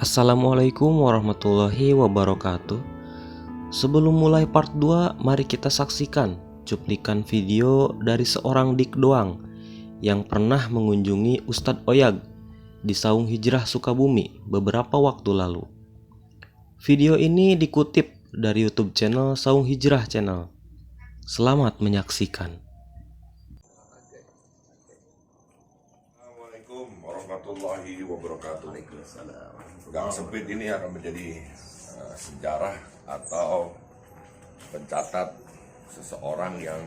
Assalamualaikum warahmatullahi wabarakatuh. Sebelum mulai part 2, mari kita saksikan cuplikan video dari seorang dik doang yang pernah mengunjungi Ustadz Oyag di Saung Hijrah Sukabumi beberapa waktu lalu. Video ini dikutip dari YouTube channel Saung Hijrah Channel. Selamat menyaksikan. Assalamualaikum warahmatullahi wabarakatuh. Gang sempit ini akan menjadi sejarah atau pencatat seseorang yang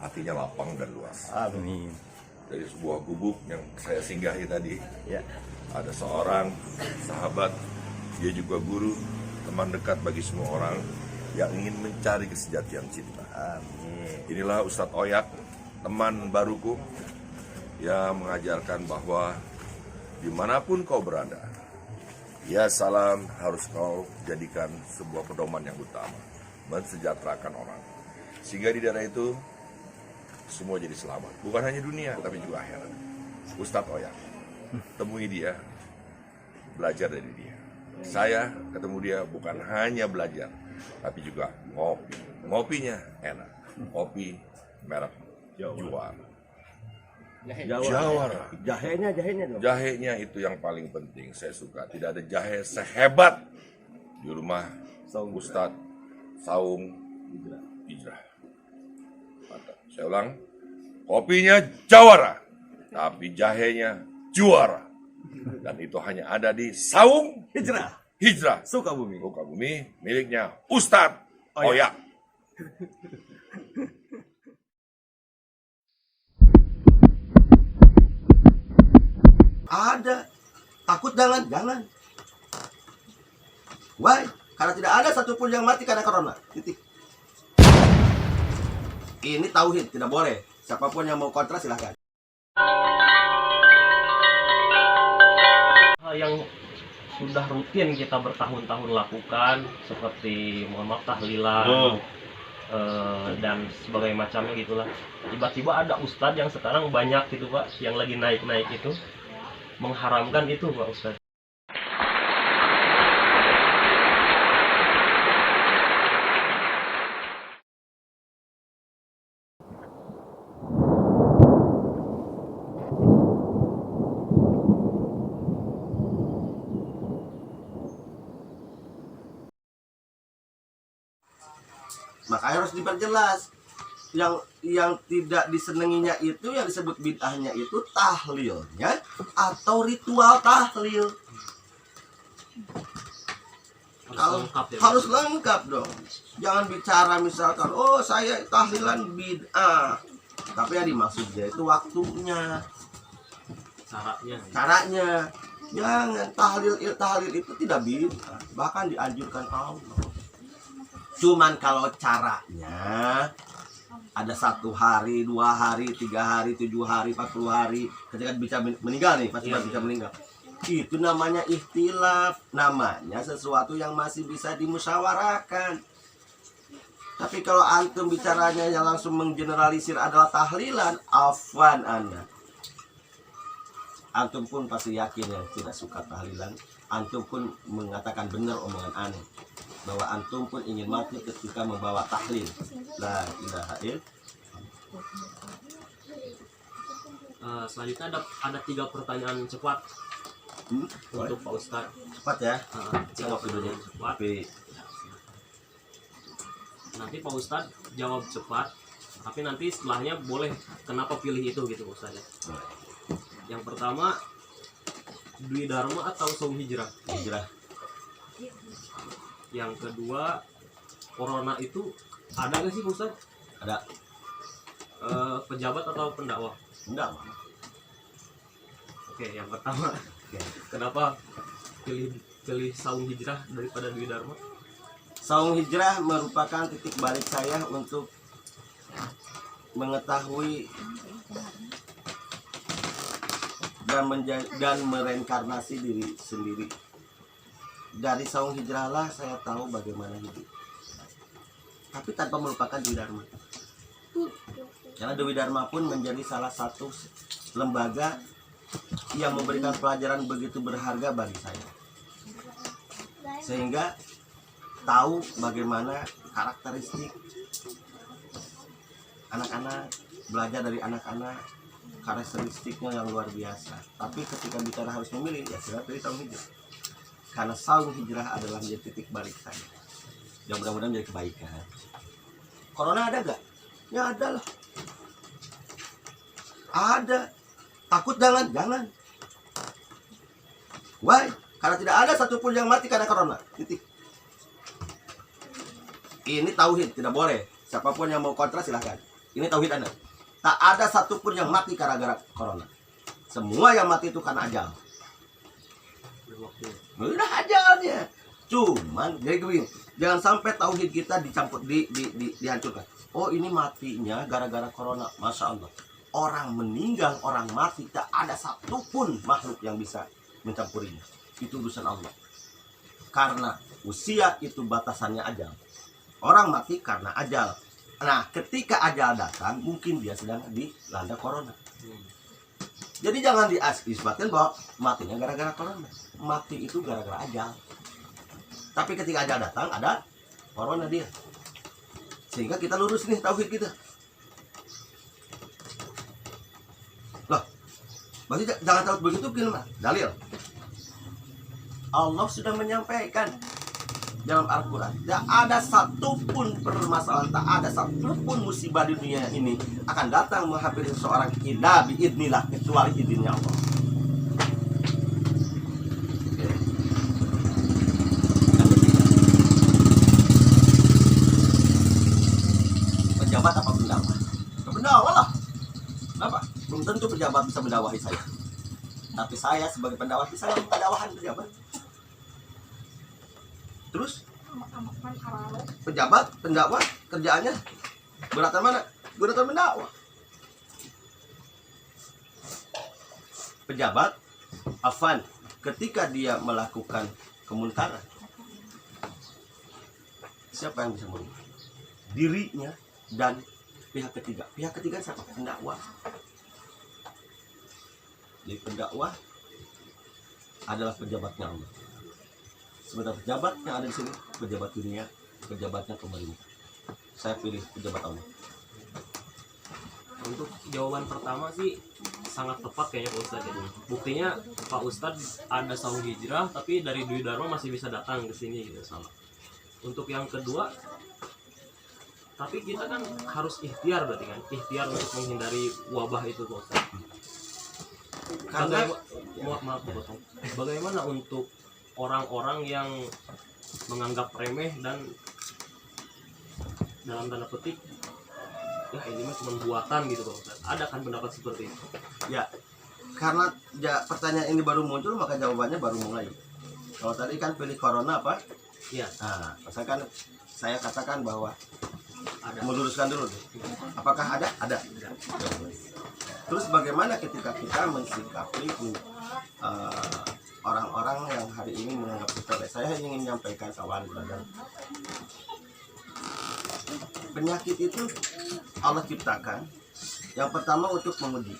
hatinya lapang dan luas. Amin. Dari sebuah gubuk yang saya singgahi tadi, Ya. ada seorang sahabat, dia juga guru, teman dekat bagi semua orang yang ingin mencari kesejatian cinta. Amin. Inilah Ustadz Oyak, teman baruku, yang mengajarkan bahwa dimanapun kau berada, ya salam harus kau jadikan sebuah pedoman yang utama, mensejahterakan orang. Sehingga di daerah itu semua jadi selamat, bukan hanya dunia tapi juga akhirat. Ustadz Oyak, temui dia, belajar dari dia. Saya ketemu dia bukan hanya belajar, tapi juga ngopi. Ngopinya enak, kopi merek Juara. Jawara. Jahenya dong. Jahenya itu yang paling penting, saya suka. Tidak ada jahe sehebat di rumah Ustadz Saung Hijrah. Mantap. Saya ulang, kopinya Jawara, tapi jahenya juara. Dan itu hanya ada di Saung Hijrah Sukabumi. Sukabumi, miliknya Ustadz Oyak. Ada. Takut jangan. Why? Karena tidak ada satupun yang mati karena corona. Titik. Ini tauhid, tidak boleh. Siapapun yang mau kontra silahkan. Hal yang sudah rutin kita bertahun-tahun lakukan seperti mohon maaf tahlilan dan sebagainya macamnya gitulah. Tiba-tiba ada ustadz yang sekarang banyak gitu Pak, yang lagi naik-naik itu mengharamkan itu Pak Ustadz. Makanya harus diperjelas. Yang tidak disenanginya itu, yang disebut bid'ahnya itu tahlilnya atau ritual tahlil. Harus lengkap dong. Jangan bicara misalkan, oh saya tahlilan bid'ah, tapi yang dimaksudnya itu waktunya, caranya. Jangan tahlil itu tidak bid'ah, bahkan dianjurkan Allah. Cuman kalau caranya ada 1 hari, 2 hari, 3 hari, 7 hari, 40 hari, ketika bisa meninggal nih, pasti bisa meninggal. Itu namanya ikhtilaf, namanya sesuatu yang masih bisa dimusyawarahkan. Tapi kalau antum bicaranya yang langsung menggeneralisir adalah tahlilan, afwan Anda. Antum pun pasti yakin yang tidak suka tahlilan, antum pun mengatakan benar omongan aneh, bahwa antum pun ingin mati ketika membawa tahlil. La ilaha illallah. Selanjutnya ada 3 pertanyaan cepat untuk Pak Ustadz. Cepat ya. Tiga pertanyaan cepat. Nanti Pak Ustadz jawab cepat, tapi nanti setelahnya boleh kenapa pilih itu gitu Ustadz. Yang pertama, Dwi Dharma atau Saung Hijrah? Hijrah. Yang kedua, corona itu ada nggak sih Pak Ustadz? Ada. Pejabat atau pendakwah? Enggak. Oke, yang pertama, kenapa pilih Saung Hijrah daripada Dwi Dharma? Saung Hijrah merupakan titik balik saya untuk mengetahui dan mereinkarnasi diri sendiri. Dari Saung Hijrah lah saya tahu bagaimana hidup, tapi tanpa melupakan Dwi Dharma. Karena Dwi Dharma pun menjadi salah satu lembaga yang memberikan pelajaran begitu berharga bagi saya. sehingga tahu bagaimana karakteristik anak-anak, belajar dari anak-anak, karakteristiknya yang luar biasa. Tapi ketika bicara harus memilih, ya saya pilih tahun hijrah, karena tahun hijrah adalah menjadi titik balik saya. Dan mudah-mudahan menjadi kebaikan. Corona ada gak? Ya ada lah. Ada. Takut jangan. Why? Karena tidak ada satupun yang mati karena corona. Titik. Ini tauhid, tidak boleh. Siapapun yang mau kontra silahkan. Ini tauhid Anda. Tak ada satupun yang mati gara-gara corona. Semua yang mati itu karena ajal. Udah ajalnya. Cuman jadi begini, jangan sampai tauhid kita dicampur dihancurkan. Oh, ini matinya gara-gara corona. Masya Allah. Orang meninggal, orang mati, tak ada satupun makhluk yang bisa mencampurinya. Itu urusan Allah. Karena usia itu batasannya ajal. Orang mati karena ajal. Nah, ketika ajal datang, mungkin dia sedang dilanda corona. Jadi jangan diisbatkan bahwa matinya gara-gara corona. Mati itu gara-gara ajal. Tapi ketika ajal datang, ada corona dia. Sehingga kita lurus nih tauhid kita. Loh, berarti jangan tahu begitu gimana? Dalil. Allah sudah menyampaikan dalam Al-Quran, tidak ada satupun permasalahan, tak ada satupun musibah di dunia ini akan datang menghampiri seorang illa biidnillah, kecuali izinnya Allah. Pejabat apa pendakwah? Pendakwah lah. Kenapa? Belum tentu pejabat bisa mendakwahi saya. Tapi saya sebagai pendakwah bisa mendakwahan pejabat. Terus pejabat, pendakwah kerjaannya beratan mana? Beratan mendakwah. Pejabat afan ketika dia melakukan kemunkaran, siapa yang bisa mengubah? Dirinya dan pihak ketiga. Pihak ketiga siapa? Pendakwah. Jadi pendakwah adalah pejabatnya Allah. Sebentar pejabat yang ada di sini, pejabat dunia, pejabatnya pemerintah. Saya pilih pejabat Allah. Untuk jawaban pertama sih sangat tepat kayaknya Pak Ustadz ini. Buktinya Pak Ustadz ada saung hijrah, tapi dari Dwi Dharma masih bisa datang ke sini gitu salah. Untuk yang kedua, tapi kita kan harus ikhtiar berarti kan, ikhtiar untuk menghindari wabah itu Pak Ustadz. Karena Maaf potong. Bagaimana untuk orang-orang yang menganggap remeh dan dalam tanda petik ya ini mah cuma buatan gitu Pak Ustadz. Ada kan pendapat seperti itu? ya, karena pertanyaan ini baru muncul, maka jawabannya baru mulai. Kalau tadi kan pilih corona apa? Iya. Nah, misalkan saya katakan bahwa Ada. meluruskan dulu. Apakah ada? Ada. Terus bagaimana ketika kita mensikapi orang-orang yang hari ini menganggap sepele? Saya ingin menyampaikan kawan brother, penyakit itu Allah ciptakan yang pertama untuk menguji.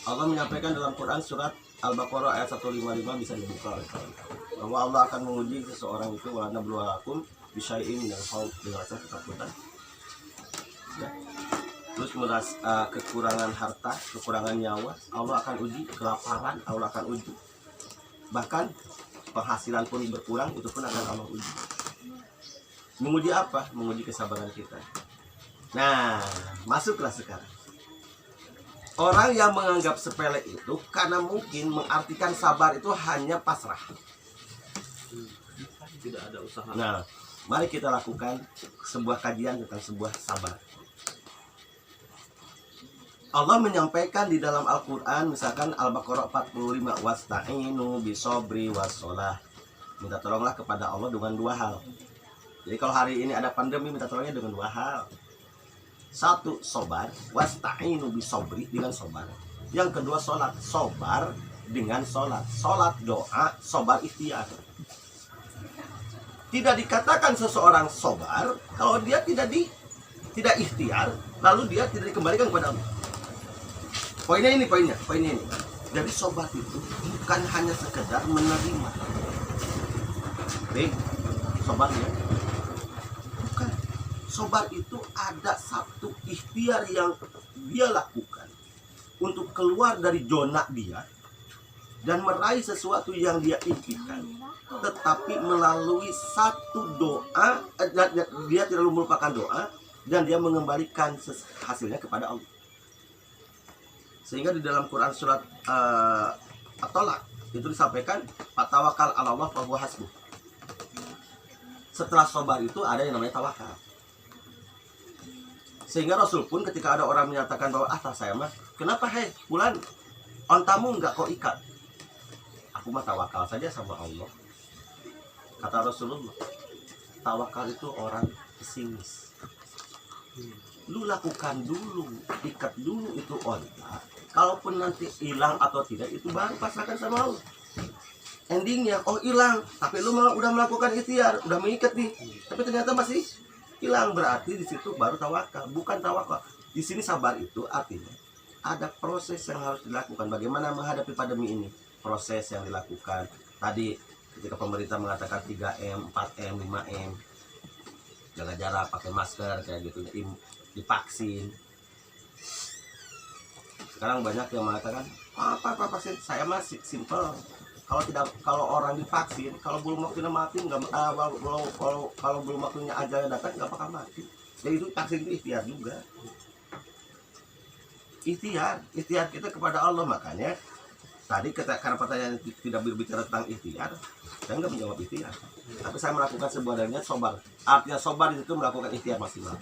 Allah menyampaikan dalam Quran surat Al-Baqarah ayat 155, bisa dibuka oleh kawan, bahwa Allah akan menguji seseorang itu wa nabluwakum bisyai'in minal khawf, dengan rasa ketakutan. Ya. Terus kekurangan harta, kekurangan nyawa, Allah akan uji. Kelaparan, Allah akan uji. Bahkan penghasilan pun berkurang, itu pun akan Allah uji. Menguji apa? Menguji kesabaran kita. Nah, masuklah sekarang. Orang yang menganggap sepele itu karena mungkin mengartikan sabar itu hanya pasrah. Tidak ada usaha. Nah, mari kita lakukan sebuah kajian tentang sebuah sabar. Allah menyampaikan di dalam Al-Quran, misalkan Al-Baqarah 45, wasta'inu bisobri wassalah. Minta tolonglah kepada Allah dengan dua hal. Jadi kalau hari ini ada pandemi, minta tolongnya dengan dua hal. Satu, sobar, wasta'inu bisobri, dengan sobar. Yang kedua, sholat, sobar dengan sholat. Sholat doa, sobar ikhtiar. Tidak dikatakan seseorang sobar kalau dia tidak ikhtiar, lalu dia tidak dikembalikan kepada Allah. Poinnya ini. Jadi sobat itu bukan hanya sekedar menerima, berarti sobat ya? Bukan. Sobat itu ada satu ikhtiar yang dia lakukan untuk keluar dari zona dia dan meraih sesuatu yang dia impikan, tetapi melalui satu doa, dia tidak melupakan doa dan dia mengembalikan hasilnya kepada Allah. Sehingga di dalam Quran surat At-Tolak itu disampaikan, "Tawakal 'ala Allah fa huwa hasbuh." Setelah sabar itu ada yang namanya tawakal. Sehingga Rasul pun ketika ada orang menyatakan bahwa saya mah, kenapa bulan ontamu enggak kau ikat? Aku mah tawakal saja sama Allah. Kata Rasulullah, tawakal itu orang pesimis. Lu lakukan dulu, ikat dulu itu onta. Kalaupun nanti hilang atau tidak, itu baru pasrahkan sama Allah. Endingnya, hilang, tapi lu udah melakukan ikhtiar, udah mengikat nih, tapi ternyata masih hilang, berarti di situ baru tawakal, bukan tawakal. Di sini sabar itu artinya ada proses yang harus dilakukan. Bagaimana menghadapi pandemi ini? Proses yang dilakukan. Tadi ketika pemerintah mengatakan 3M, 4M, 5M, jaga jarak, pakai masker kayak gitu, divaksin. Sekarang banyak yang mengatakan apa vaksin? Saya masih simple. Kalau orang divaksin, kalau belum waktunya mati nggak, kalau belum waktunya ajalnya datang nggak bakal mati. Jadi itu vaksin itu ikhtiar juga. Ikhtiar kita kepada Allah. Makanya tadi karena pertanyaan tidak berbicara tentang ikhtiar, saya nggak menjawab ikhtiar. Tapi saya melakukan sebuah niat sobar. Artinya sobar itu melakukan ikhtiar maksimal.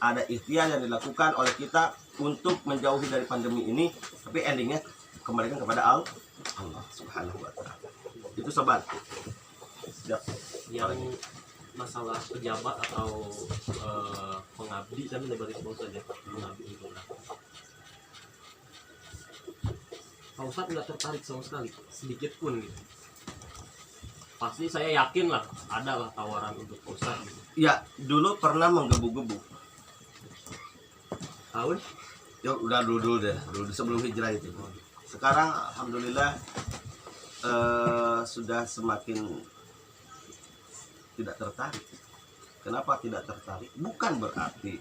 Ada ikhtiar yang dilakukan oleh kita untuk menjauhi dari pandemi ini, tapi endingnya kembalikan kepada Allah Subhanahu wa ta'ala. Itu sobat. Yang masalah pejabat atau pengabdi, saya melebar itu saja. Pengabdi itu Pak Ustadz nggak tertarik sama sekali, sedikit pun gitu. Pasti saya yakin lah ada lah tawaran untuk Pak Ustadz gitu. Ya, dulu pernah menggebu-gebu. Tahun? Ya udah dulu sebelum hijrah itu. Sekarang alhamdulillah sudah semakin tidak tertarik. Kenapa tidak tertarik? Bukan berarti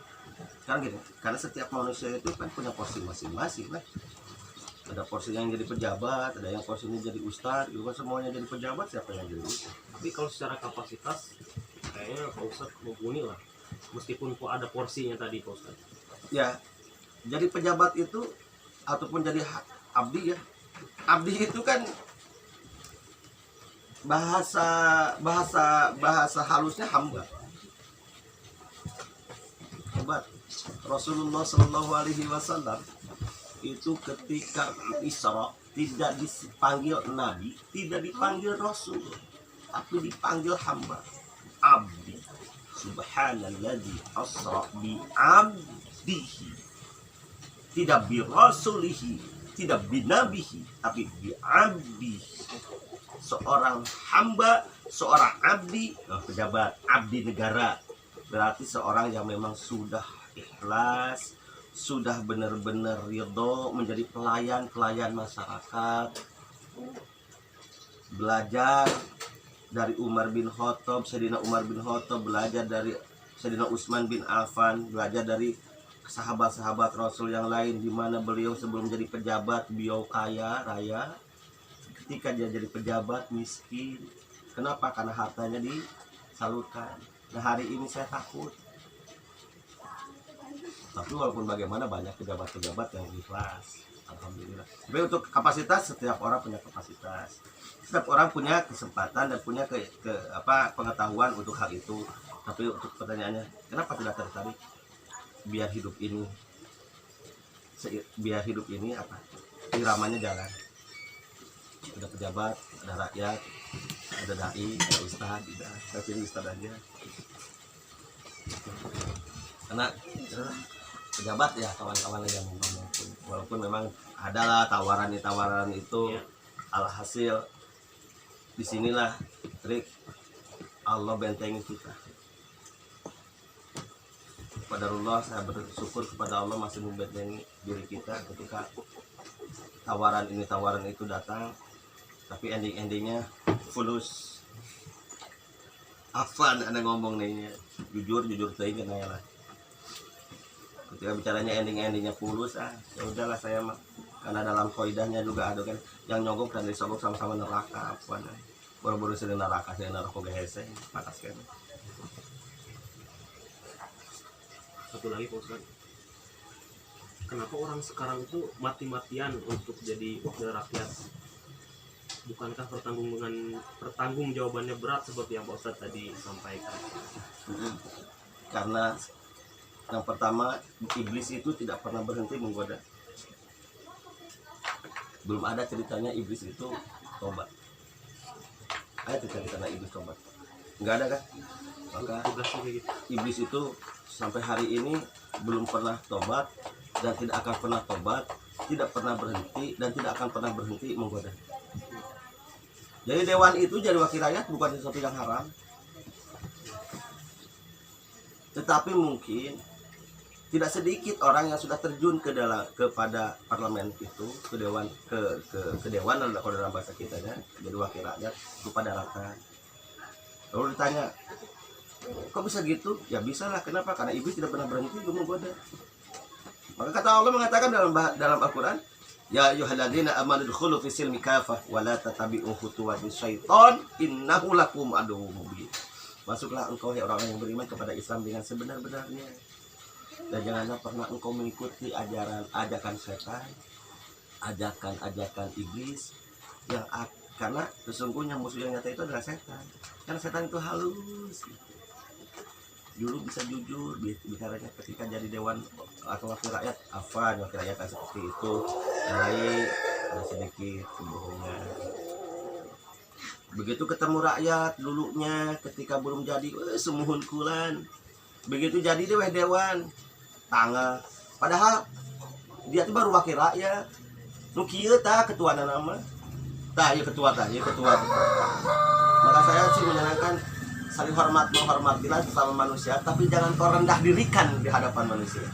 kan gini, karena setiap manusia itu kan punya porsi masing-masing kan. Ada porsi yang jadi pejabat, ada yang porsinya jadi ustadz, itu kan semuanya jadi pejabat, siapa yang jadi ustadz? Tapi kalau secara kapasitas kayaknya Pak Ustadz mumpuni lah, meskipun ada porsinya tadi Pak Ustadz. Ya, jadi pejabat itu ataupun jadi abdi ya. Abdi itu kan bahasa halusnya hamba. Hebat. Rasulullah Shallallahu Alaihi Wasallam itu ketika Isra tidak dipanggil nabi, tidak dipanggil rasul, tapi dipanggil hamba, abdi. Subhanalladzi asra bi abdihi. Tidak bi rasulihi, tidak bi nabihi, tapi bi abdihi. Seorang hamba, seorang abdi, pejabat, abdi negara, berarti seorang yang memang sudah ikhlas, sudah benar-benar ridho menjadi pelayan masyarakat. Belajar dari Umar bin Khattab, Sayyidina Umar bin Khattab, belajar dari Sayyidina Utsman bin Affan, belajar dari sahabat-sahabat Rasul yang lain, di mana beliau sebelum jadi pejabat beliau kaya raya, ketika dia jadi pejabat miskin. Kenapa? Karena hartanya disalurkan. Nah, hari ini saya takut. Tapi walaupun bagaimana banyak pejabat-pejabat yang ikhlas, alhamdulillah. Tapi untuk kapasitas, setiap orang punya kapasitas. Setiap orang punya kesempatan dan punya pengetahuan untuk hal itu. Tapi untuk pertanyaannya, kenapa tidak tertarik? Biar hidup ini apa? Iramanya jalan. Ada pejabat, ada rakyat, ada dai, ada ustad, saya pilih ustad aja. Karena pejabat ya kawan-kawan yang ngomong, walaupun memang adalah tawaran itu ya. Alhasil disinilah trik Allah bentengi kita. Qadarullah, saya bersyukur kepada Allah masih membentengi diri kita ketika tawaran itu datang, tapi endingnya fulus. Afan ada ngomong nih jujur teuing kan ya lah. Ketika bicaranya endingnya pulus ya udahlah saya mah karena dalam koidahnya juga ada kan yang nyogok dan disogok sama-sama neraka Afan. Baru-baru saya neraka ge hese patas kan. Satu lagi Pak Ustadz, kenapa orang sekarang itu mati-matian untuk jadi wakil rakyat? Bukankah pertanggung jawabannya berat seperti yang Pak Ustadz tadi sampaikan? Karena yang pertama iblis itu tidak pernah berhenti menggoda. Belum ada ceritanya iblis itu tobat. Ada ceritanya iblis tobat? Enggak ada kan? Maka iblis itu sampai hari ini belum pernah tobat dan tidak akan pernah tobat, tidak pernah berhenti dan tidak akan pernah berhenti menggoda. Jadi dewan itu jadi wakil rakyat bukan sesuatu yang haram. Tetapi mungkin tidak sedikit orang yang sudah terjun kepada parlemen itu, ke dewan kalau dalam bahasa kita ya, jadi wakil rakyat lupa daratan. Lalu ditanya, kok bisa gitu? Ya bisa lah, kenapa? Karena iblis tidak pernah berhenti menggoda. Maka kata Allah mengatakan dalam Al-Quran, ya ayyuhalladzina amanu dkhulu fis silmi kafah wa la tattabi'u khutuwatis syaiton innahu lakum aduwwum mubin. Masuklah engkau hai orang yang beriman kepada Islam dengan sebenar-benarnya. Dan janganlah pernah engkau mengikuti ajakan setan, ajakan iblis yang karena sesungguhnya musuh yang nyata itu adalah setan. Karena setan itu halus. Dulu bisa jujur bicaranya ketika jadi dewan atau wakil rakyat, wakil rakyat seperti itu, lain ada sedikit kebohongan. Begitu ketemu rakyat dulunya ketika belum jadi semuhun kulan. Begitu jadi dewan tangga. Padahal dia itu baru wakil rakyat. Nu kieu tah ketua nama. Tah ieu ketua. Maka saya sih menyarankan saling menghormatilah sesama manusia, tapi jangan kau rendah dirikan di hadapan manusia.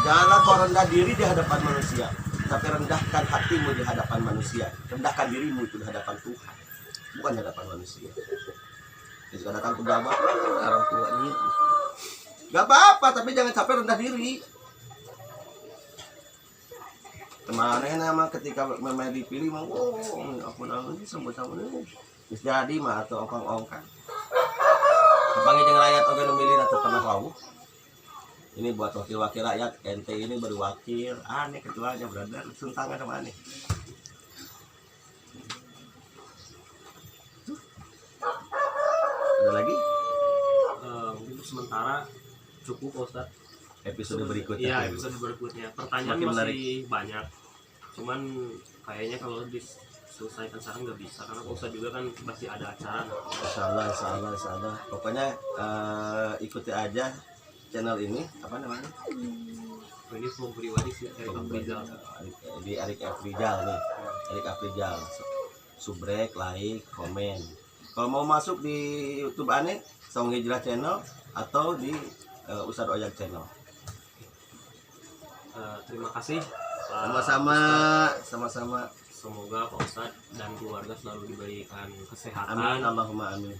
Janganlah kau rendah diri di hadapan manusia, tapi rendahkan hatimu di hadapan manusia. Rendahkan dirimu itu di hadapan Tuhan, bukan di hadapan manusia. Jika datang pejabat, orang tua ini, gak apa-apa, tapi jangan sampai rendah diri. Kemarin nama ketika memang dipilih, aku namanya sama-sama ini. Jadi mah atau ongkang-ongkang. Panggil jeung rakyat oge nu milih teu pernah wawuh. Ini buat wakil-wakil rakyat, ente ini baru wakil, aneh ketuanya brother, suntangan sama aneh. Ada lagi? Untuk sementara cukup Ustaz. Episode berikutnya. Iya, episode berikutnya. Pertanyaan Makin masih menarik. banyak. Cuman kayaknya kalau diselesaikan sekarang nggak bisa karena Ustaz juga kan pasti ada acara. Insyaallah. Pokoknya ikuti aja channel ini, apa namanya? Ini vlog pribadi sih Erik Afrizal. Di Erik Afrizal nih. Erik Afrizal. Subrek, like, komen. Kalau mau masuk di YouTube aneh, Saung Hijrah channel atau di Ustadz Ojak channel. Terima kasih. Sama-sama. Semoga Pak Ustadz dan keluarga selalu diberikan kesehatan, Amin, Allahumma amin.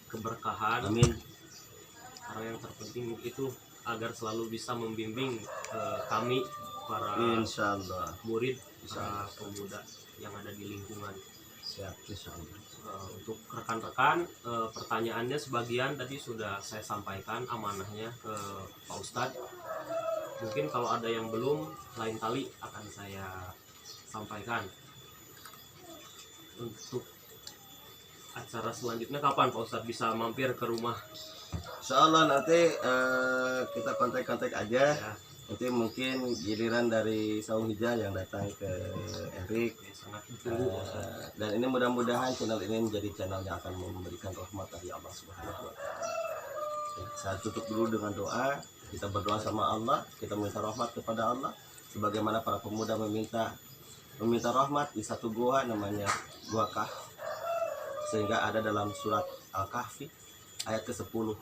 keberkahan. Amin. Karena yang terpenting itu agar selalu bisa membimbing kami para Insyaallah. murid, para pemuda yang ada di lingkungan. Siap, insyaallah. Untuk rekan-rekan, pertanyaannya sebagian tadi sudah saya sampaikan amanahnya ke Pak Ustadz. Mungkin kalau ada yang belum, lain kali akan saya sampaikan. Untuk acara selanjutnya kapan Pak Ustadz bisa mampir ke rumah? Insyaallah nanti kita kontak-kontak aja. Ya, Nanti mungkin giliran dari Saung Hijrah yang datang ke Erik. sangat ditunggu Pak Ustadz. Dan ini mudah-mudahan channel ini menjadi channel yang akan memberikan rahmat dari Allah Subhanahu wa taala. Saya tutup dulu dengan doa. Kita berdoa sama Allah, kita meminta rahmat kepada Allah sebagaimana para pemuda meminta rahmat di satu gua namanya Gua Kahf. Sehingga ada dalam surat Al-Kahfi ayat ke-10.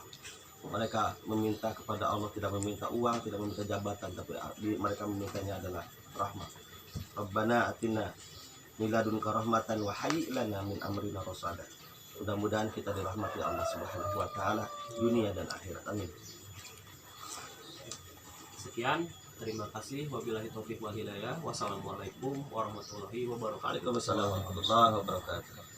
Mereka meminta kepada Allah, tidak meminta uang, tidak meminta jabatan, tapi mereka memintanya adalah rahmat. Rabbana atina min ladunka rahmatan wa hayyi lana min amrina rasada. Mudah-mudahan kita dirahmati Allah Subhanahu wa taala dunia dan akhirat. Amin. Sekian, terima kasih. Wabillahi taufik wal hidayah. Wassalamualaikum warahmatullahi wabarakatuh. Waalaikumsalam warahmatullahi wabarakatuh.